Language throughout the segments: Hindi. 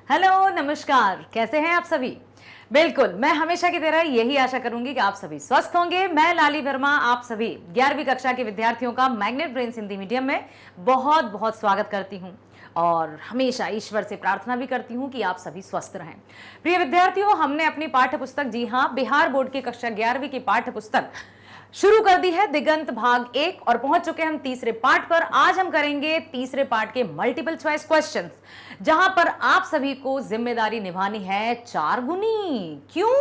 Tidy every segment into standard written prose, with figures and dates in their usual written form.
हेलो, नमस्कार। कैसे हैं आप सभी? बिल्कुल, मैं हमेशा की तरह यही आशा करूंगी कि आप सभी स्वस्थ होंगे। मैं लाली वर्मा आप सभी 11वीं कक्षा के विद्यार्थियों का मैग्नेट ब्रेन्स हिंदी मीडियम में बहुत बहुत स्वागत करती हूं और हमेशा ईश्वर से प्रार्थना भी करती हूं कि आप सभी स्वस्थ रहें। प्रिय विद्यार्थियों, हमने अपनी पाठ्य पुस्तक, जी हां, बिहार बोर्ड की कक्षा 11वीं की पाठ्य पुस्तक शुरू कर दी है, दिगंत भाग 1, और पहुंच चुके हम तीसरे पार्ट पर। आज हम करेंगे तीसरे पार्ट के मल्टीपल चॉइस क्वेश्चंस, जहां पर आप सभी को जिम्मेदारी निभानी है 4 गुनी। क्यों?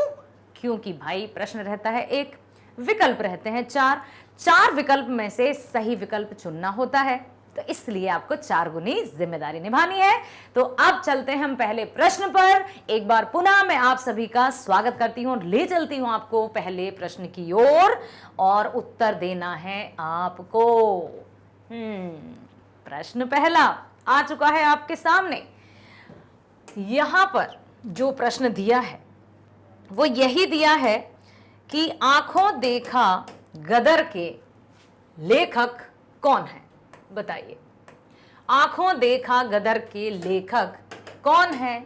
क्योंकि भाई प्रश्न रहता है एक, विकल्प रहते हैं 4 विकल्प में से सही विकल्प चुनना होता है, तो इसलिए आपको 4 गुनी जिम्मेदारी निभानी है। तो अब चलते हैं हम पहले प्रश्न पर। एक बार पुनः मैं आप सभी का स्वागत करती हूं और ले चलती हूं आपको पहले प्रश्न की ओर, और उत्तर देना है आपको। प्रश्न पहला आ चुका है आपके सामने। यहां पर जो प्रश्न दिया है वो यही दिया है कि आंखों देखा गदर के लेखक कौन है? बताइए, आंखों देखा गदर के लेखक कौन है?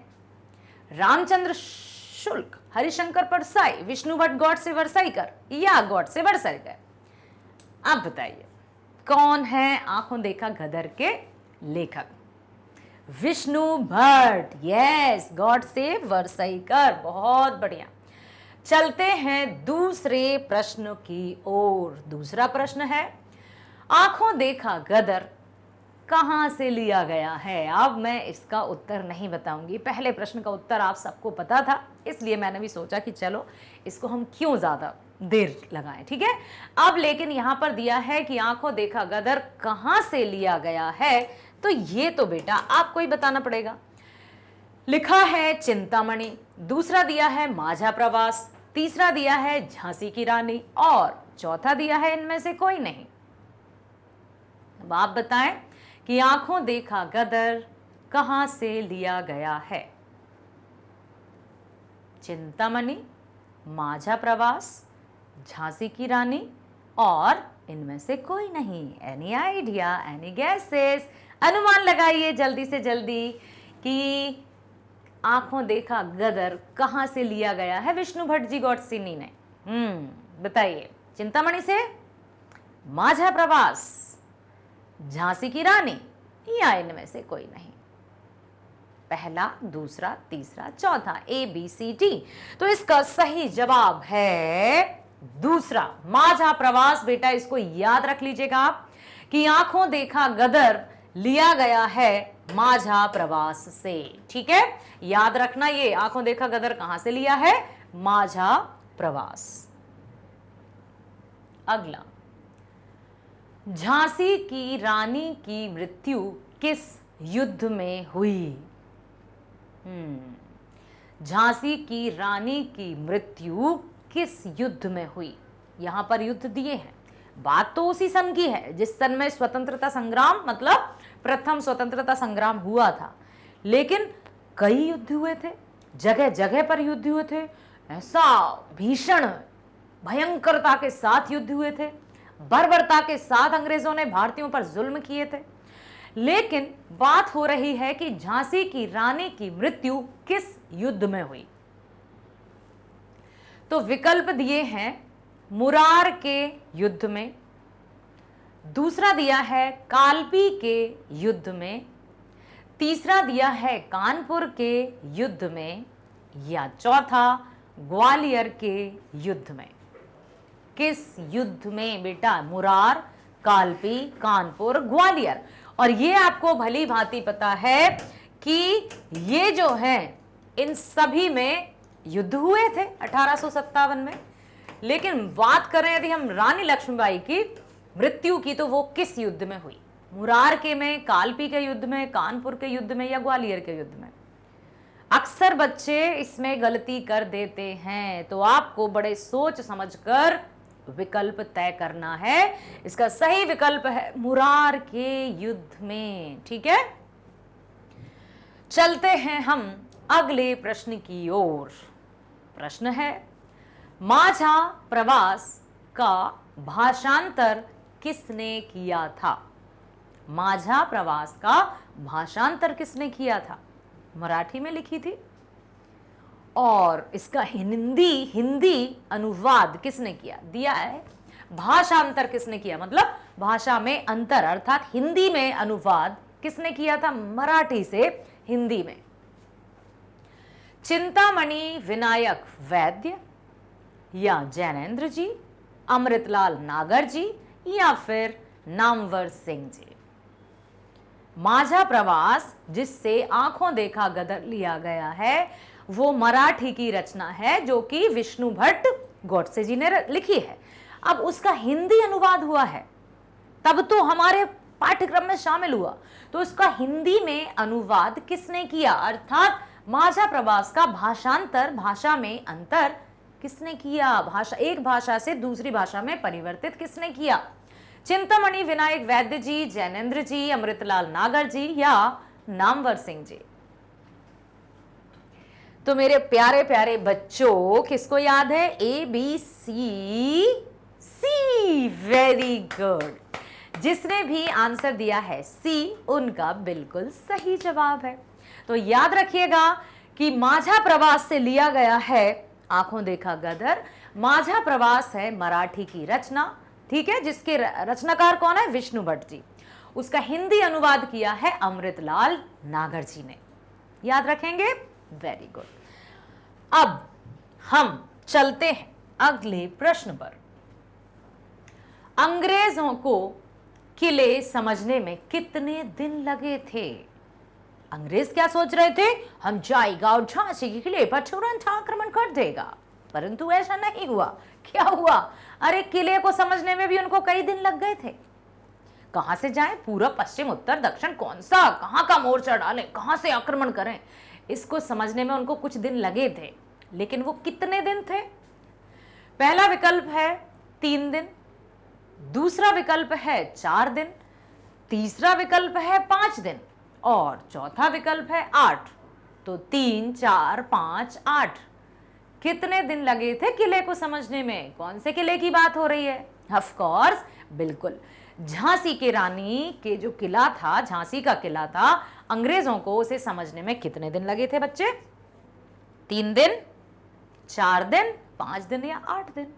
रामचंद्र शुक्ल, हरिशंकर परसाई, विष्णु भट्ट गॉडसे वर्साईकर या गॉडसे वर्साईकर? आप बताइए कौन है आंखों देखा गदर के लेखक? विष्णु भट्ट, यस, गॉडसे वर्साईकर। बहुत बढ़िया। चलते हैं दूसरे प्रश्न की ओर। दूसरा प्रश्न है, आंखों देखा गदर कहां से लिया गया है? अब मैं इसका उत्तर नहीं बताऊंगी, पहले प्रश्न का उत्तर आप सबको पता था, इसलिए मैंने भी सोचा कि चलो इसको हम क्यों ज्यादा देर लगाएं, ठीक है। अब लेकिन यहां पर दिया है कि आंखों देखा गदर कहां से लिया गया है, तो ये तो बेटा आपको ही बताना पड़ेगा। लिखा है चिंतामणि, दूसरा दिया है माझा प्रवास, तीसरा दिया है झांसी की रानी, और चौथा दिया है इनमें से कोई नहीं। अब आप बताएं कि आंखों देखा गदर कहां से लिया गया है? चिंतामणि, माझा प्रवास, झांसी की रानी, और इनमें से कोई नहीं। Any idea, any guesses? अनुमान लगाइए जल्दी से जल्दी कि आंखों देखा गदर कहां से लिया गया है विष्णु भट्ट जी गॉडसिनी ने। बताइए, चिंतामणि से, माझा प्रवास, झांसी की रानी, या इनमें से कोई नहीं? पहला, दूसरा, तीसरा, चौथा, ABCD। तो इसका सही जवाब है दूसरा, माझा प्रवास। बेटा इसको याद रख लीजिएगा आप कि आंखों देखा गदर लिया गया है माझा प्रवास से, ठीक है। याद रखना, ये आंखों देखा गदर कहां से लिया है? माझा प्रवास। अगला, झांसी की रानी की मृत्यु किस युद्ध में हुई? झांसी की रानी की मृत्यु किस युद्ध में हुई? यहां पर युद्ध दिए हैं, बात तो उसी सन की है जिस सन में स्वतंत्रता संग्राम, मतलब प्रथम स्वतंत्रता संग्राम हुआ था, लेकिन कई युद्ध हुए थे, जगह जगह पर युद्ध हुए थे। ऐसा भीषण भयंकरता के साथ युद्ध हुए थे, बर्बरता के साथ अंग्रेजों ने भारतीयों पर जुल्म किए थे। लेकिन बात हो रही है कि झांसी की रानी की मृत्यु किस युद्ध में हुई? तो विकल्प दिए हैं मुरार के युद्ध में, दूसरा दिया है कालपी के युद्ध में, तीसरा दिया है कानपुर के युद्ध में, या चौथा ग्वालियर के युद्ध में। किस युद्ध में बेटा? मुरार, कालपी, कानपुर, ग्वालियर। और ये आपको भली भांति पता है कि ये जो है इन सभी में युद्ध हुए थे 1857 में। लेकिन बात करें यदि हम रानी लक्ष्मीबाई की मृत्यु की, तो वो किस युद्ध में हुई? मुरार के में, कालपी के युद्ध में, कानपुर के युद्ध में, या ग्वालियर के युद्ध में? अक्सर बच्चे इसमें गलती कर देते हैं, तो आपको बड़े सोच समझकर विकल्प तय करना है। इसका सही विकल्प है मुरार के युद्ध में, ठीक है। चलते हैं हम अगले प्रश्न की ओर। प्रश्न है, माझा प्रवास का भाषांतर किसने किया था? माझा प्रवास का भाषांतर किसने किया था? मराठी में लिखी थी। और इसका हिंदी अनुवाद किसने किया, दिया है भाषांतर किसने किया, मतलब भाषा में अंतर, अर्थात हिंदी में अनुवाद किसने किया था, मराठी से हिंदी में। चिंतामणि विनायक वैद्य या जैनेन्द्र जी, अमृतलाल नागर जी या फिर नामवर सिंह जी। माझा प्रवास जिससे आंखों देखा गदर लिया गया है वो मराठी की रचना है जो कि विष्णु भट्ट गोडसे जी ने लिखी है। अब उसका हिंदी अनुवाद हुआ है, तब तो हमारे पाठ्यक्रम में शामिल हुआ। तो उसका हिंदी में अनुवाद किसने किया, अर्थात माझा प्रवास का भाषांतर, भाषा में अंतर किसने किया, भाषा एक भाषा से दूसरी भाषा में परिवर्तित किसने किया। चिंतामणि विनायक वैद्य जी, जैनेन्द्र जी, अमृतलाल नागर जी या नामवर सिंह जी। तो मेरे प्यारे प्यारे बच्चों, किसको याद है, A B C, very good. जिसने भी आंसर दिया है सी, उनका बिल्कुल सही जवाब है। तो याद रखिएगा कि माझा प्रवास से लिया गया है आंखों देखा गदर। माझा प्रवास है मराठी की रचना, ठीक है, जिसके रचनाकार कौन है, विष्णु भट्ट जी। उसका हिंदी अनुवाद किया है अमृतलाल नागर जी ने। याद रखेंगे, वेरी गुड। अब हम चलते हैं अगले प्रश्न पर। अंग्रेजों को किले समझने में कितने दिन लगे थे। अंग्रेज क्या सोच रहे थे, हम जाएगा और झांसी के किले पर तुरंत आक्रमण कर देगा, परंतु ऐसा नहीं हुआ। क्या हुआ, अरे किले को समझने में भी उनको कई दिन लग गए थे। कहां से जाएं, पूर्व पश्चिम उत्तर दक्षिण कौन सा, कहां का मोर्चा डालें, कहां से आक्रमण करें, इसको समझने में उनको कुछ दिन लगे थे। लेकिन वो कितने दिन थे, पहला विकल्प है 3 दिन, दूसरा विकल्प है 4 दिन, तीसरा विकल्प है 5 दिन और चौथा विकल्प है 8। तो 3, 4, 5, 8 कितने दिन लगे थे किले को समझने में। कौन से किले की बात हो रही है, ऑफ कोर्स, बिल्कुल झांसी की रानी के जो किला था, झांसी का किला था, अंग्रेजों को उसे समझने में कितने दिन लगे थे बच्चे, 3 दिन, 4 दिन, 5 दिन या 8 दिन।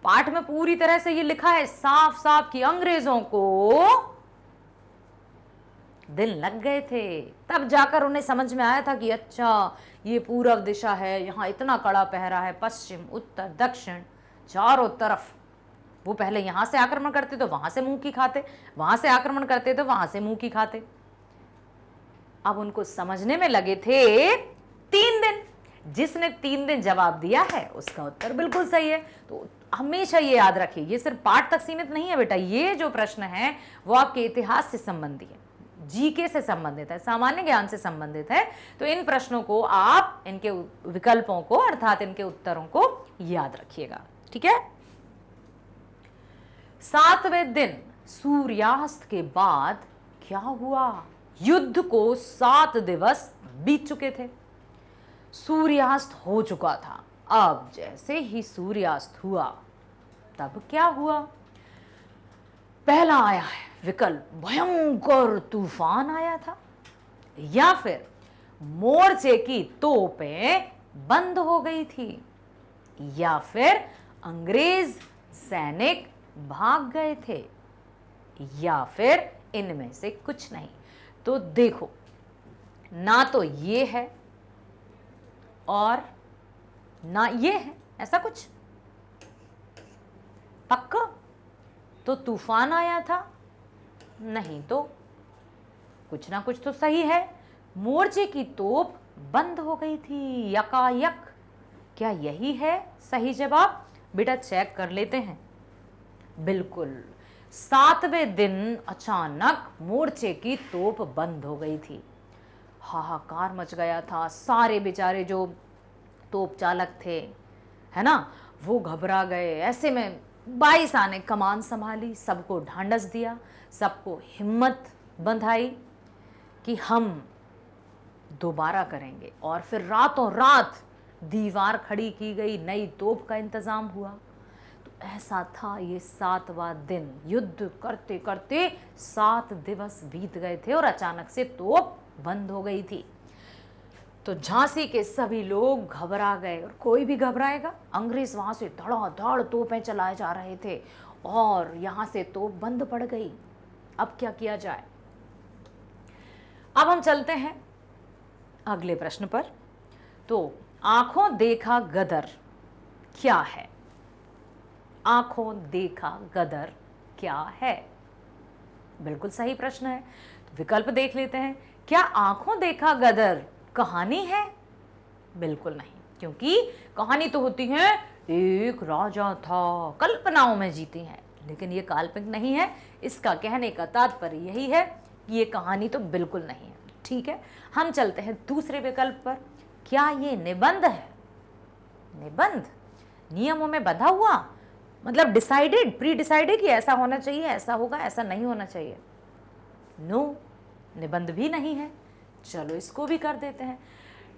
पाठ में पूरी तरह से ये लिखा है साफ साफ कि अंग्रेजों को दिन लग गए थे, तब जाकर उन्हें समझ में आया था कि अच्छा ये पूर्व दिशा है, यहाँ इतना कड़ा पहरा है, पश्चिम उत्तर दक्षिण चारों तरफ। वो पहले यहाँ से आक्रमण करते तो वहां से मुंह की खाते, वहां से आक्रमण करते तो वहां से मुंह की खाते। अब उनको समझने में लगे थे 3 दिन। जिसने 3 दिन जवाब दिया है उसका उत्तर बिल्कुल सही है। तो हमेशा ये याद रखिए, ये सिर्फ पाठ तक सीमित नहीं है बेटा, ये जो प्रश्न है वो आपके इतिहास से संबंधी है, जीके से संबंधित है, सामान्य ज्ञान से संबंधित है। तो इन प्रश्नों को आप, इनके विकल्पों को अर्थात इनके उत्तरों को याद रखिएगा, ठीक है। 7वें दिन सूर्यास्त के बाद क्या हुआ, युद्ध को 7 दिवस बीत चुके थे, सूर्यास्त हो चुका था। अब जैसे ही सूर्यास्त हुआ तब क्या हुआ, पहला आया है विकल्प भयंकर तूफान आया था, या फिर मोर्चे की तोपें बंद हो गई थी, या फिर अंग्रेज सैनिक भाग गए थे, या फिर इनमें से कुछ नहीं। तो देखो, ना तो ये है और ना ये है, ऐसा कुछ पक्का। तो तूफान आया था, नहीं तो कुछ ना कुछ तो सही है। मोर्चे की तोप बंद हो गई थी यकायक, क्या यही है सही जवाब, बेटा चेक कर लेते हैं। बिल्कुल, 7वें दिन अचानक मोर्चे की तोप बंद हो गई थी, हाहाकार मच गया था। सारे बेचारे जो तोप चालक थे, है ना, वो घबरा गए। ऐसे में 22 ने कमान संभाली, सबको ढांढस दिया, सबको हिम्मत बंधाई कि हम दोबारा करेंगे। और फिर रातों रात दीवार खड़ी की गई, नई तोप का इंतजाम हुआ। तो ऐसा था ये 7वां दिन, युद्ध करते करते 7 दिवस बीत गए थे और अचानक से तोप बंद हो गई थी। तो झांसी के सभी लोग घबरा गए, और कोई भी घबराएगा, अंग्रेज वहां से धड़ाधड़ तोपें चलाए जा रहे थे और यहां से तोप बंद पड़ गई। अब क्या किया जाए? अब हम चलते हैं अगले प्रश्न पर। तो आंखों देखा गदर क्या है? आंखों देखा गदर क्या है? बिल्कुल सही प्रश्न है। तो विकल्प देख लेते हैं। क्या आंखों देखा गदर कहानी है? बिल्कुल नहीं, क्योंकि कहानी तो होती है एक राजा था, कल्पनाओं में जीती है, लेकिन ये काल्पनिक नहीं है। इसका कहने का तात्पर्य यही है कि ये कहानी तो बिल्कुल नहीं है। ठीक है, हम चलते हैं दूसरे विकल्प पर। क्या ये निबंध है? निबंध नियमों में बंधा हुआ, मतलब डिसाइडेड, प्री डिसाइडेड कि ऐसा होना चाहिए, ऐसा होगा, ऐसा नहीं होना चाहिए। नो, निबंध भी नहीं है। चलो इसको भी कर देते हैं।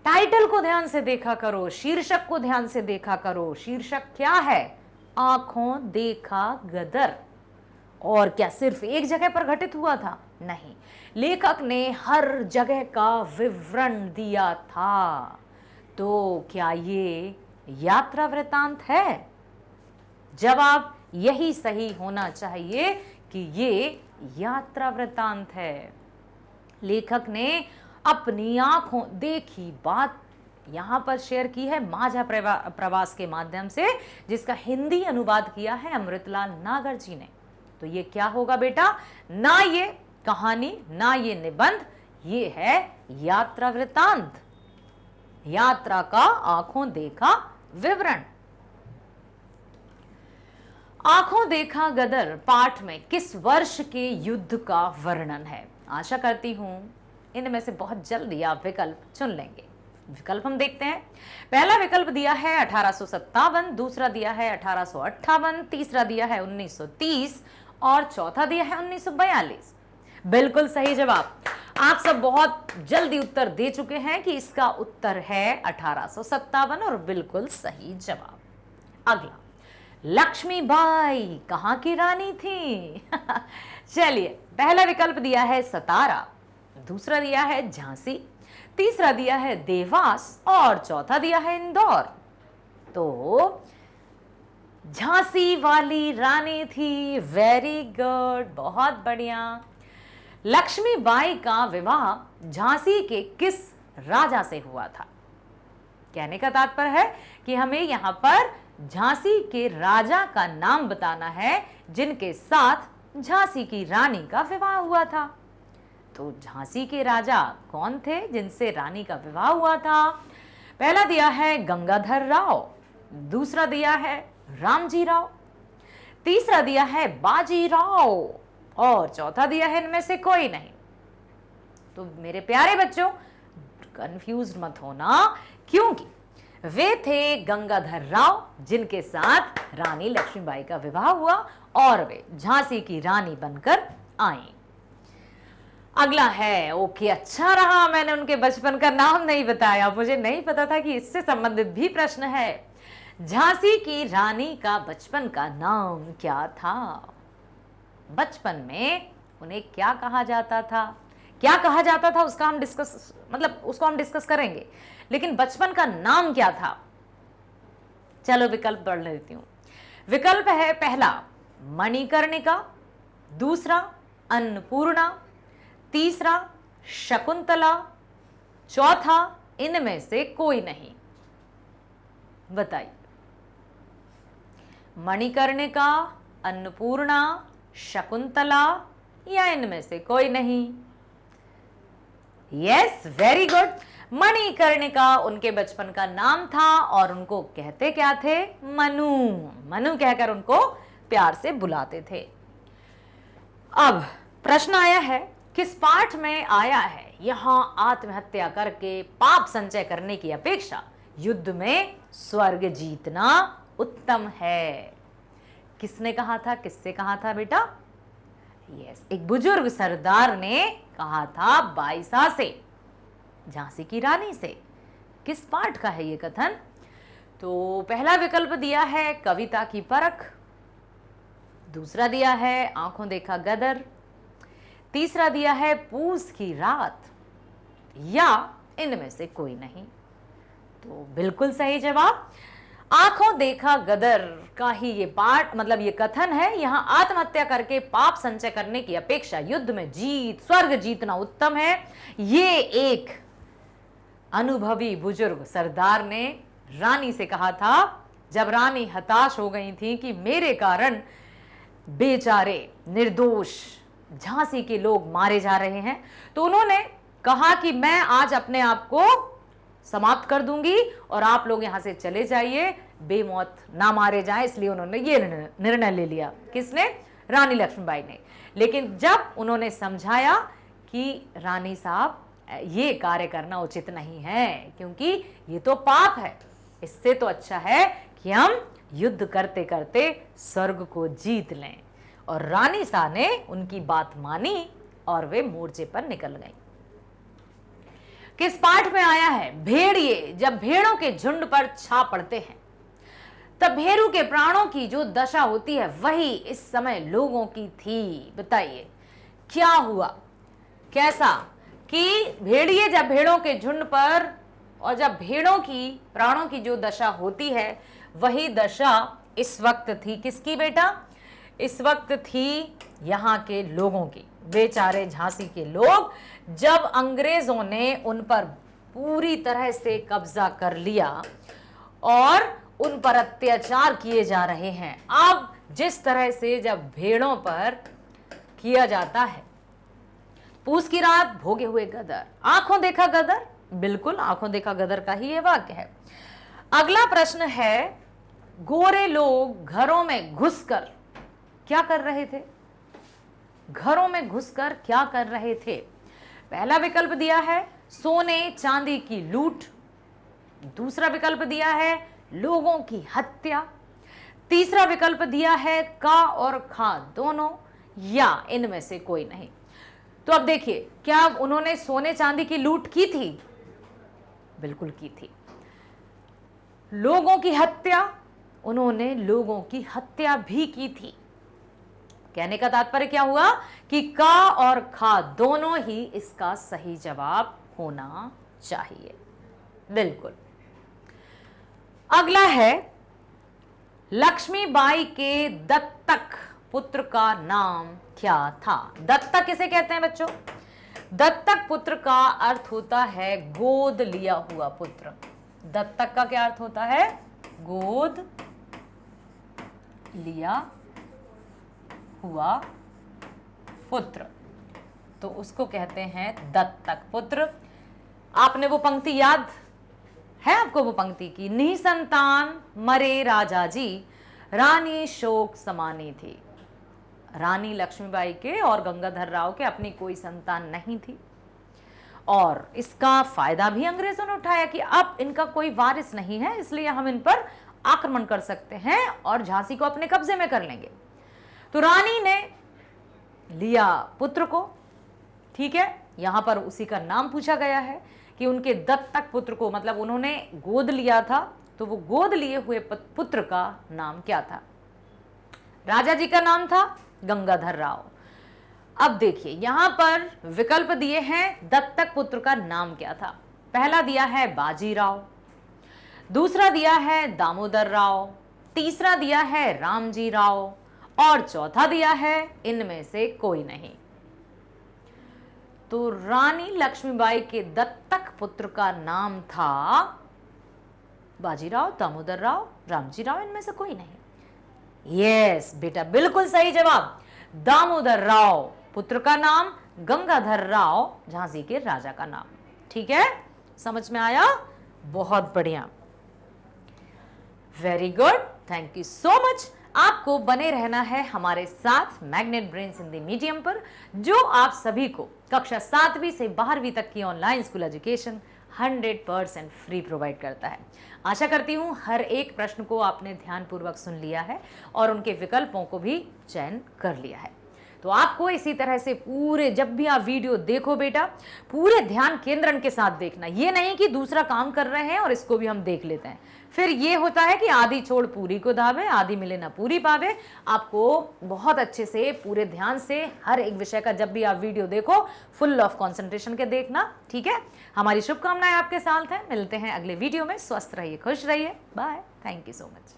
टाइटल को ध्यान से देखा करो, शीर्षक को ध्यान से देखा करो। शीर्षक क्या है? आंखों देखा गदर। और क्या सिर्फ एक जगह पर घटित हुआ था? नहीं, लेखक ने हर जगह का विवरण दिया था। तो क्या ये यात्रा वृतांत है? जवाब यही सही होना चाहिए कि ये यात्रा वृतांत है। लेखक ने अपनी आंखों देखी बात यहां पर शेयर की है माझा प्रवास के माध्यम से, जिसका हिंदी अनुवाद किया है अमृतलाल नागर जी ने। तो ये क्या होगा बेटा? ना ये कहानी, ना ये निबंध, ये है यात्रा वृतांत, यात्रा का आंखों देखा विवरण। आंखों देखा गदर पाठ में किस वर्ष के युद्ध का वर्णन है? आशा करती हूं इनमें से बहुत जल्दी आप विकल्प चुन लेंगे। विकल्प हम देखते हैं। पहला विकल्प दिया है 1857, दूसरा दिया है 1858, तीसरा दिया है 1930 और चौथा दिया है 1942। बिल्कुल सही जवाब। आप सब बहुत जल्दी उत्तर दे चुके हैं कि इसका उत्तर है 1857 और बिल्कुल सही जवाब। अगला, लक्ष्मीबाई कहां की रानी थी? चलिए, पहला विकल्प दिया है सतारा, दूसरा दिया है झांसी, तीसरा दिया है देवास और चौथा दिया है इंदौर। तो झांसी वाली रानी थी। वेरी गुड, बहुत बढ़िया। लक्ष्मीबाई का विवाह झांसी के किस राजा से हुआ था? कहने का तात्पर्य है कि हमें यहां पर झांसी के राजा का नाम बताना है जिनके साथ झांसी की रानी का विवाह हुआ था। तो झांसी के राजा कौन थे जिनसे रानी का विवाह हुआ था? पहला दिया है गंगाधर राव, दूसरा दिया है रामजी राव, तीसरा दिया है बाजी राव और चौथा दिया है इनमें से कोई नहीं। तो मेरे प्यारे बच्चों, कंफ्यूज्ड मत होना, क्योंकि वे थे गंगाधर राव जिनके साथ रानी लक्ष्मीबाई का विवाह हुआ और वे झांसी की रानी बनकर आई। अगला है, ओके, अच्छा रहा मैंने उनके बचपन का नाम नहीं बताया, मुझे नहीं पता था कि इससे संबंधित भी प्रश्न है। झांसी की रानी का बचपन का नाम क्या था? बचपन में उन्हें क्या कहा जाता था? क्या कहा जाता था उसका हम उसको हम डिस्कस करेंगे, लेकिन बचपन का नाम क्या था? चलो विकल्प पढ़ लेती हूं। विकल्प है पहला मणिकर्णिका, दूसरा अन्नपूर्णा, तीसरा शकुंतला, चौथा इनमें से कोई नहीं। बताइए, मणिकर्णिका, अन्नपूर्णा, शकुंतला या इनमें से कोई नहीं? Yes, very good. मणिकर्णिका उनके बचपन का नाम था और उनको कहते क्या थे? मनु। मनु कहकर उनको प्यार से बुलाते थे। अब प्रश्न आया है, किस पाठ में आया है यहां आत्महत्या करके पाप संचय करने की अपेक्षा युद्ध में स्वर्ग जीतना उत्तम है? किसने कहा था? किससे कहा था बेटा? यस, एक बुजुर्ग सरदार ने कहा था बाईसा से, झांसी की रानी से। किस पाठ का है ये कथन? तो पहला विकल्प दिया है कविता की परख, दूसरा दिया है आंखों देखा गदर, तीसरा दिया है पूस की रात, या इनमें से कोई नहीं। तो बिल्कुल सही जवाब आंखों देखा गदर का ही ये पाठ, मतलब ये कथन है। यहां आत्महत्या करके पाप संचय करने की अपेक्षा युद्ध में जीत, स्वर्ग जीतना उत्तम है। ये एक अनुभवी बुजुर्ग सरदार ने रानी से कहा था, जब रानी हताश हो गई थी कि मेरे कारण बेचारे निर्दोष झांसी के लोग मारे जा रहे हैं, तो उन्होंने कहा कि मैं आज अपने आप को समाप्त कर दूंगी और आप लोग यहां से चले जाइए, बेमौत ना मारे जाएं। इसलिए उन्होंने ये निर्णय ले लिया। किसने? रानी लक्ष्मीबाई ने। लेकिन जब उन्होंने समझाया कि रानी साहब ये कार्य करना उचित नहीं है, क्योंकि ये तो पाप है, इससे तो अच्छा है कि हम युद्ध करते करते स्वर्ग को जीत लें। और रानी साहब ने उनकी बात मानी और वे मोर्चे पर निकल गईं। किस पाठ में आया है? भेड़िए जब भेड़ों के झुंड पर छा पड़ते हैं तब भेड़ू के प्राणों की जो दशा होती है वही इस समय लोगों की थी। बताइए क्या हुआ, कैसा? कि भेड़िए जब भेड़ों के झुंड पर, और जब भेड़ों की प्राणों की जो दशा होती है वही दशा इस वक्त थी किसकी बेटा? इस वक्त थी यहाँ के लोगों की। बेचारे झांसी के लोग, जब अंग्रेजों ने उन पर पूरी तरह से कब्जा कर लिया और उन पर अत्याचार किए जा रहे हैं। अब जिस तरह से जब भेड़ों पर किया जाता है, पूस की रात भोगे हुए गदर, आंखों देखा गदर, बिल्कुल आंखों देखा गदर का ही ये वाक्य है। अगला प्रश्न है, गोरे लोग घरों में घुसकर क्या कर रहे थे? घरों में घुसकर क्या कर रहे थे? पहला विकल्प दिया है सोने चांदी की लूट, दूसरा विकल्प दिया है लोगों की हत्या, तीसरा विकल्प दिया है का और खा दोनों, या इनमें से कोई नहीं। तो अब देखिए, क्या उन्होंने सोने चांदी की लूट की थी? बिल्कुल की थी। लोगों की हत्या, उन्होंने लोगों की हत्या भी की थी। कहने का तात्पर्य क्या हुआ कि का और खा दोनों ही इसका सही जवाब होना चाहिए। बिल्कुल। अगला है, लक्ष्मीबाई के दत्तक पुत्र का नाम क्या था? दत्तक किसे कहते हैं बच्चों? दत्तक पुत्र का अर्थ होता है गोद लिया हुआ पुत्र। दत्तक का क्या अर्थ होता है? गोद लिया हुआ पुत्र, तो उसको कहते हैं दत्तक पुत्र। आपने वो पंक्ति याद है आपको? वो पंक्ति की, निसंतान मरे राजा जी, रानी शोक समानी थी। रानी लक्ष्मीबाई के और गंगाधर राव के अपनी कोई संतान नहीं थी, और इसका फायदा भी अंग्रेजों ने उठाया कि अब इनका कोई वारिस नहीं है, इसलिए हम इन पर आक्रमण कर सकते हैं और झांसी को अपने कब्जे में कर लेंगे। तो रानी ने लिया पुत्र को, ठीक है, यहां पर उसी का नाम पूछा गया है कि उनके दत्तक पुत्र को, मतलब उन्होंने गोद लिया था, तो वो गोद लिए हुए पुत्र का नाम क्या था? राजा जी का नाम था गंगाधर राव। अब देखिए यहां पर विकल्प दिए हैं, दत्तक पुत्र का नाम क्या था? पहला दिया है बाजीराव, दूसरा दिया है दामोदर राव, तीसरा दिया है रामजी राव, और चौथा दिया है इनमें से कोई नहीं। तो रानी लक्ष्मीबाई के दत्तक पुत्र का नाम था बाजीराव, दामोदर राव, रामजी राव, इनमें से कोई नहीं। यस बेटा, बिल्कुल सही जवाब। दामोदर राव पुत्र का नाम, गंगाधर राव झांसी के राजा का नाम। ठीक है, समझ में आया? बहुत बढ़िया, very good, thank you so much. आपको बने रहना है हमारे साथ मैग्नेट ब्रेन्स हिंदी मीडियम पर, जो आप सभी को कक्षा 7वीं से 12वीं तक की online school education 100% free provide करता है। आशा करती हूँ हर एक प्रश्न को आपने ध्यानपूर्वक सुन लिया है और उनके विकल्पों को भी चयन कर लिया है। तो तो आपको इसी तरह से पूरे, जब भी आप वीडियो देखो बेटा, पूरे ध्यान केंद्रण के साथ देखना। ये नहीं कि दूसरा काम कर रहे हैं और इसको भी हम देख लेते हैं, फिर ये होता है कि आधी छोड़ पूरी को धावे, आधी मिले ना पूरी पावे। आपको बहुत अच्छे से पूरे ध्यान से हर एक विषय का जब भी आप वीडियो देखो फुल ऑफ कंसंट्रेशन के देखना, ठीक है। हमारी शुभकामनाएं आपके साथ हैं। मिलते हैं अगले वीडियो में। स्वस्थ रहिए, खुश रहिए, bye, thank you so much.